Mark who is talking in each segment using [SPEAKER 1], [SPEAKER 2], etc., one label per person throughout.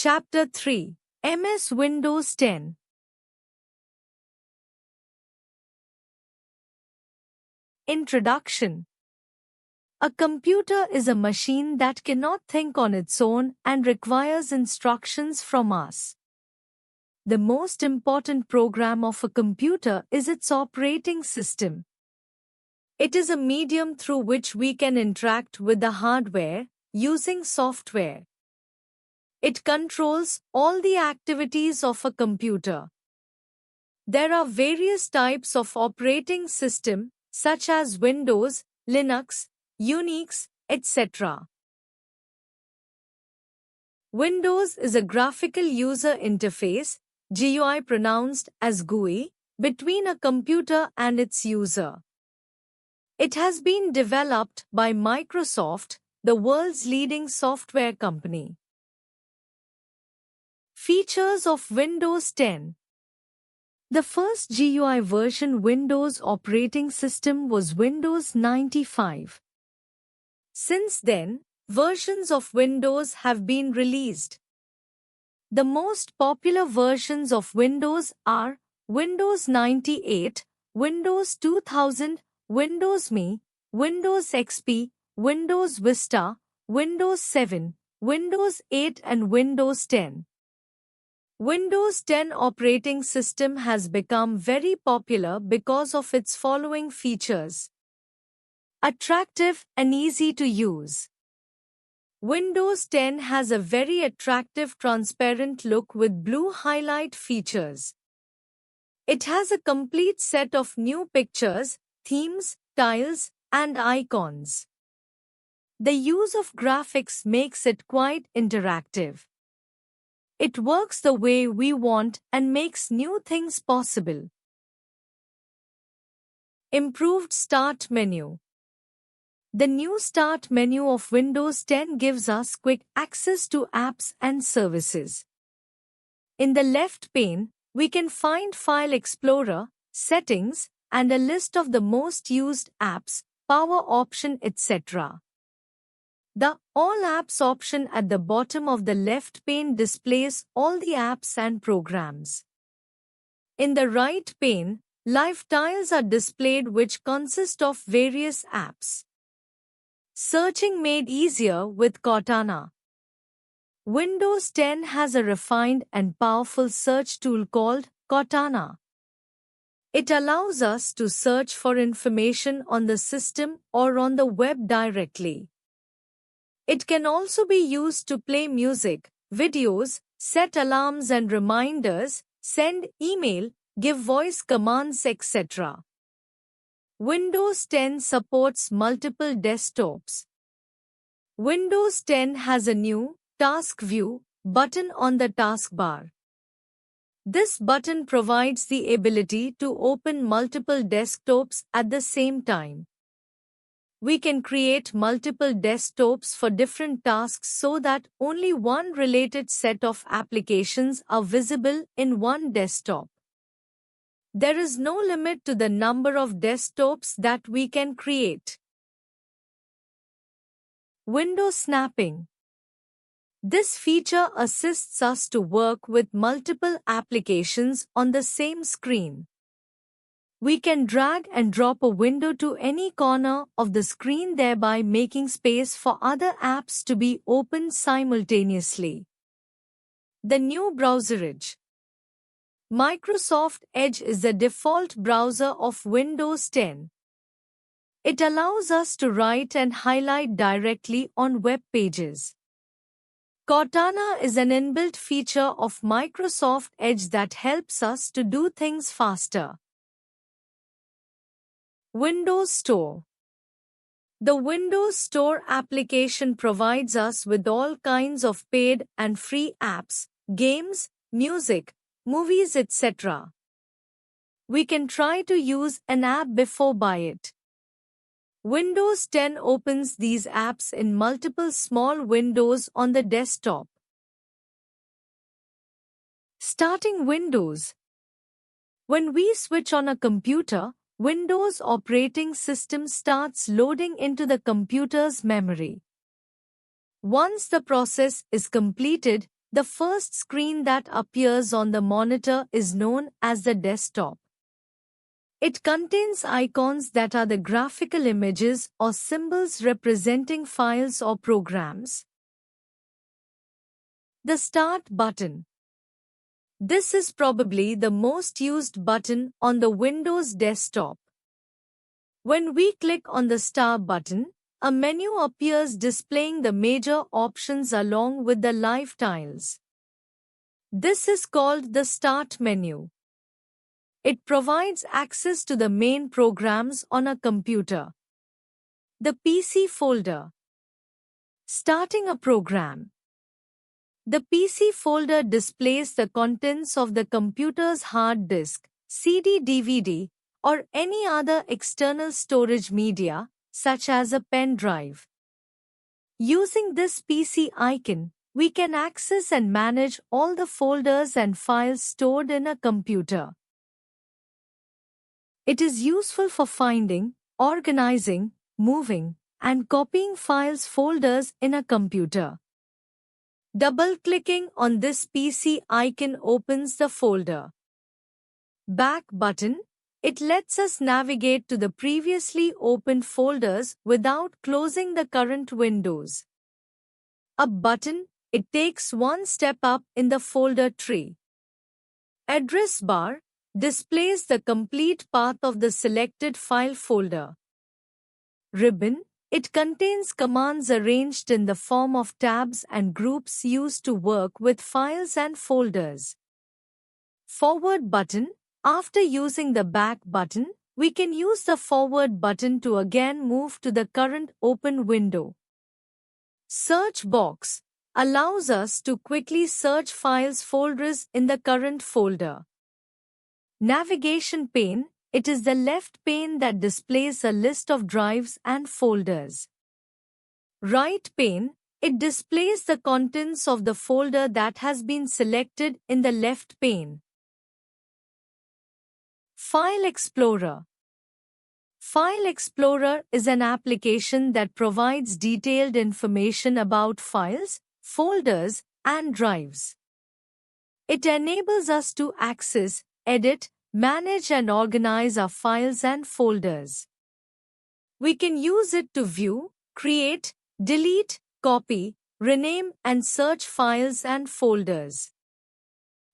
[SPEAKER 1] Chapter 3, MS Windows 10. Introduction. A computer is a machine that cannot think on its own and requires instructions from us. The most important program of a computer is its operating system. It is a medium through which we can interact with the hardware using software. It controls all the activities of a computer. There are various types of operating system, such as Windows, Linux, Unix, etc. Windows is a graphical user interface, GUI pronounced as GUI, between a computer and its user. It has been developed by Microsoft, the world's leading software company. Features of Windows 10. The first GUI version Windows operating system was Windows 95. Since then, versions of Windows have been released. The most popular versions of Windows are Windows 98, Windows 2000, Windows ME, Windows XP, Windows Vista, Windows 7, Windows 8 and Windows 10. Windows 10 operating system has become very popular because of its following features. Attractive and easy to use. Windows 10 has a very attractive transparent look with blue highlight features. It has a complete set of new pictures, themes, tiles, and icons. The use of graphics makes it quite interactive. It works the way we want and makes new things possible. Improved Start Menu. The new Start menu of Windows 10 gives us quick access to apps and services. In the left pane, we can find File Explorer, Settings, and a list of the most used apps, power option, etc. The All Apps option at the bottom of the left pane displays all the apps and programs. In the right pane, live tiles are displayed which consist of various apps. Searching made easier with Cortana. Windows 10 has a refined and powerful search tool called Cortana. It allows us to search for information on the system or on the web directly. It can also be used to play music, videos, set alarms and reminders, send email, give voice commands, etc. Windows 10 supports multiple desktops. Windows 10 has a new Task View button on the taskbar. This button provides the ability to open multiple desktops at the same time. We can create multiple desktops for different tasks so that only one related set of applications are visible in one desktop. There is no limit to the number of desktops that we can create. Window snapping. This feature assists us to work with multiple applications on the same screen. We can drag and drop a window to any corner of the screen, thereby making space for other apps to be opened simultaneously. The new Browser Edge. Microsoft Edge is the default browser of Windows 10. It allows us to write and highlight directly on web pages. Cortana is an inbuilt feature of Microsoft Edge that helps us to do things faster. Windows Store. The Windows Store application provides us with all kinds of paid and free apps, games, music, movies, etc. We can try to use an app before buy it. Windows 10 opens these apps in multiple small windows on the desktop. Starting Windows. When we switch on a computer, Windows operating system starts loading into the computer's memory. Once the process is completed, The first screen that appears on the monitor is known as the desktop. It contains icons that are the graphical images or symbols representing files or programs. The Start button. This is probably the most used button on the Windows desktop. When we click on the Start button, a menu appears displaying the major options along with the live tiles. This is called the Start menu. It provides access to the main programs on a computer. The PC folder. Starting a program. The PC folder displays the contents of the computer's hard disk, CD/DVD, or any other external storage media, such as a pen drive. Using this PC icon, we can access and manage all the folders and files stored in a computer. It is useful for finding, organizing, moving, and copying files folders in a computer. Double-clicking on this PC icon opens the folder. Back button. It lets us navigate to the previously opened folders without closing the current windows. Up button. It takes one step up in the folder tree. Address bar displays the complete path of the selected file folder. Ribbon. It contains commands arranged in the form of tabs and groups used to work with files and folders. Forward button. After using the back button, we can use the forward button to again move to the current open window. Search box allows us to quickly search files folders in the current folder. Navigation pane. It is the left pane that displays a list of drives and folders. Right pane. It displays the contents of the folder that has been selected in the left pane. File Explorer. File Explorer is an application that provides detailed information about files, folders, and drives. It enables us to access, edit, manage and organize our files and folders. We can use it to view, create, delete, copy, rename and search files and folders.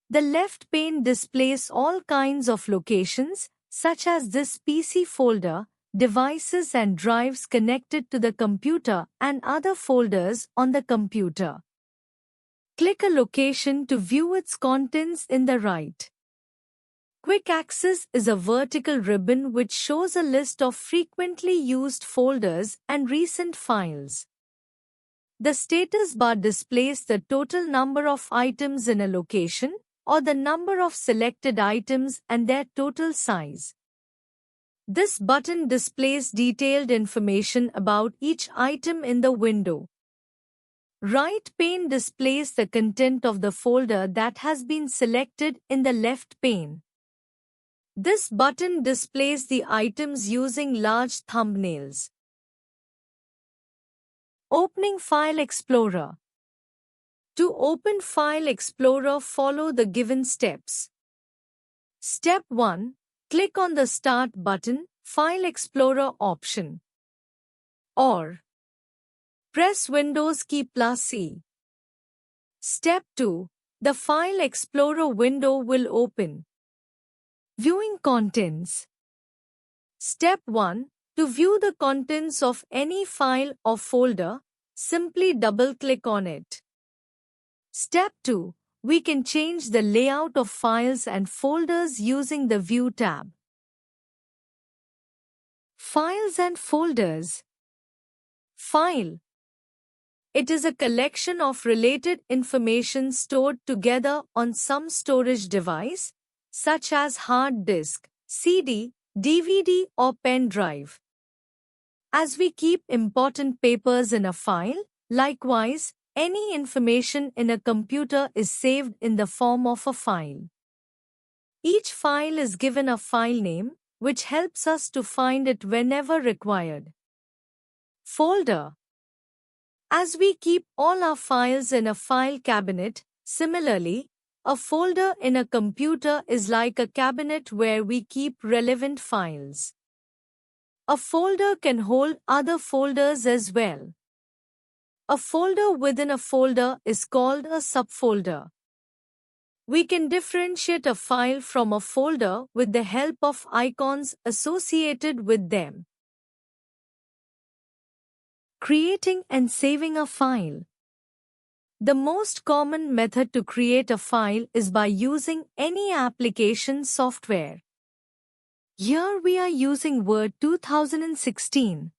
[SPEAKER 1] The left pane displays all kinds of locations, such as this PC folder, devices and drives connected to the computer and other folders on the computer. Click a location to view its contents in the right. Quick Access is a vertical ribbon which shows a list of frequently used folders and recent files. The status bar displays the total number of items in a location, or the number of selected items and their total size. This button displays detailed information about each item in the window. Right pane displays the content of the folder that has been selected in the left pane. This button displays the items using large thumbnails. Opening File Explorer. To open File Explorer, follow the given steps. Step 1. Click on the Start button, File Explorer option. Or press Windows key +E. Step 2. The File Explorer window will open. Viewing contents. Step 1. To view the contents of any file or folder, simply double-click on it. Step 2. We can change the layout of files and folders using the View tab. Files and folders. File. It is a collection of related information stored together on some storage device, such as hard disk, CD, DVD or pen drive. As we keep important papers in a file, likewise, any information in a computer is saved in the form of a file. Each file is given a file name, which helps us to find it whenever required. Folder. As we keep all our files in a file cabinet, Similarly, a folder in a computer is like a cabinet where we keep relevant files. A folder can hold other folders as well. A folder within a folder is called a subfolder. We can differentiate a file from a folder with the help of icons associated with them. Creating and saving a file. The most common method to create a file is by using any application software. Here we are using Word 2016.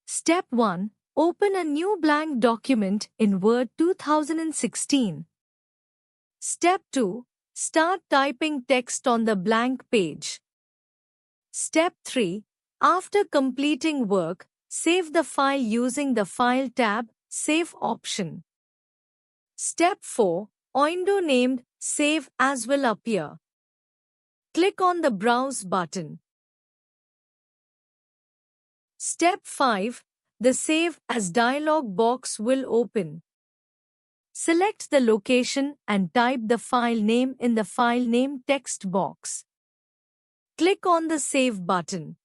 [SPEAKER 1] Step 1. Open a new blank document in Word 2016. Step 2. Start typing text on the blank page. Step 3. After completing work, save the file using the File tab, Save option. Step 4. A window named Save As will appear. Click on the Browse button. Step 5. The Save As dialog box will open. Select the location and type the file name in the File Name text box. Click on the Save button.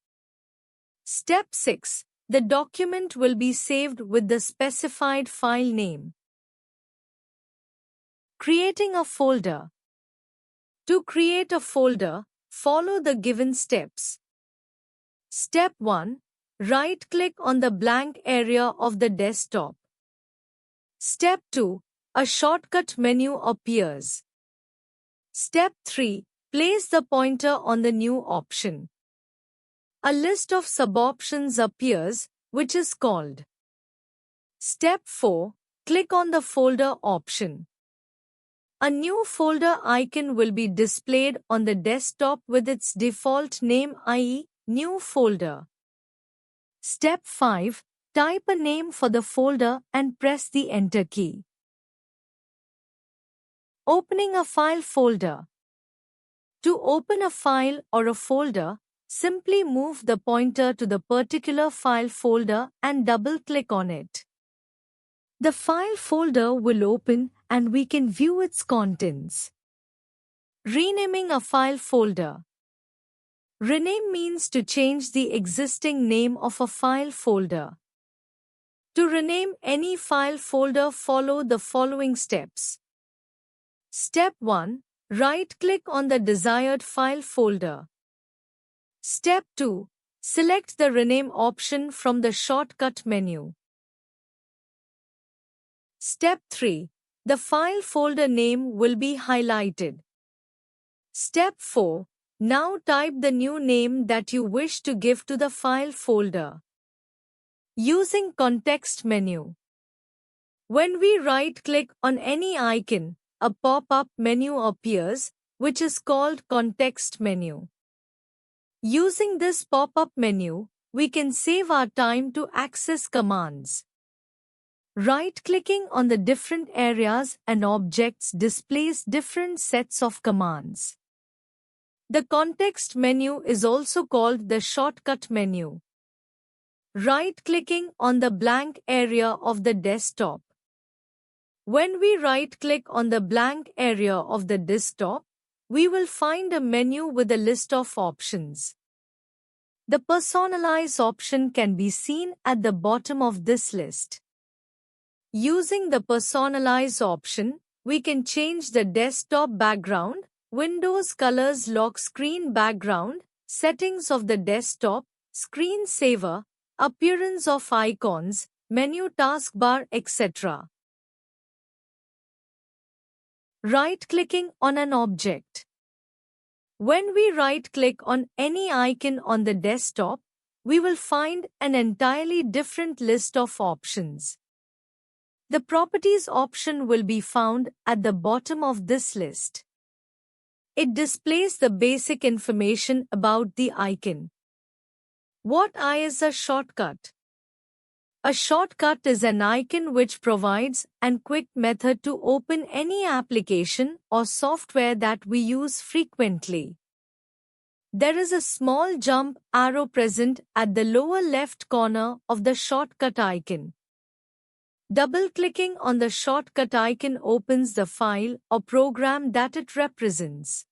[SPEAKER 1] Step 6. The document will be saved with the specified file name. Creating a folder. To create a folder, follow the given steps. Step 1. Right-click on the blank area of the desktop. Step 2. A shortcut menu appears. Step 3. Place the pointer on the new option. A list of sub-options appears, which is called. Step 4. Click on the folder option. A new folder icon will be displayed on the desktop with its default name, i.e., New Folder. Step 5. Type a name for the folder and press the Enter key. Opening a file folder. To open a file or a folder, simply move the pointer to the particular file folder and double-click on it. The file folder will open and we can view its contents. Renaming a file folder. Rename means to change the existing name of a file folder. To rename any file folder, follow the following steps. Step 1. Right-click on the desired file folder. Step 2. Select the Rename option from the shortcut menu. Step 3. The file folder name will be highlighted. Step 4. Now type the new name that you wish to give to the file folder. Using Context menu. When we right-click on any icon, a pop-up menu appears, which is called Context menu. Using this pop-up menu, we can save our time to access commands. Right-clicking on the different areas and objects displays different sets of commands. The context menu is also called the shortcut menu. Right-clicking on the blank area of the desktop. When we right-click on the blank area of the desktop, we will find a menu with a list of options. The Personalize option can be seen at the bottom of this list. Using the Personalize option, we can change the desktop background, Windows colors, lock screen background, settings of the desktop, screensaver, appearance of icons, menu taskbar, etc. Right-clicking on an object. When we right-click on any icon on the desktop, we will find an entirely different list of options. The Properties option will be found at the bottom of this list. It displays the basic information about the icon. What is a shortcut? A shortcut is an icon which provides a quick method to open any application or software that we use frequently. There is a small jump arrow present at the lower left corner of the shortcut icon. Double-clicking on the shortcut icon opens the file or program that it represents.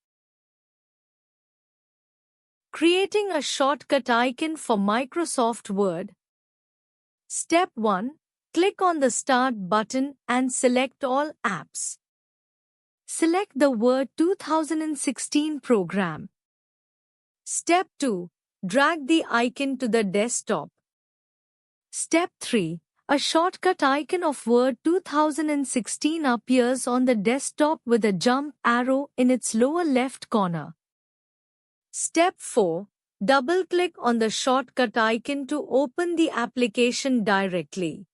[SPEAKER 1] Creating a shortcut icon for Microsoft Word. Step 1. Click on the Start button and select all apps. Select the Word 2016 program. Step 2. Drag the icon to the desktop. Step 3. A shortcut icon of Word 2016 appears on the desktop with a jump arrow in its lower left corner. Step 4. Double-click on the shortcut icon to open the application directly.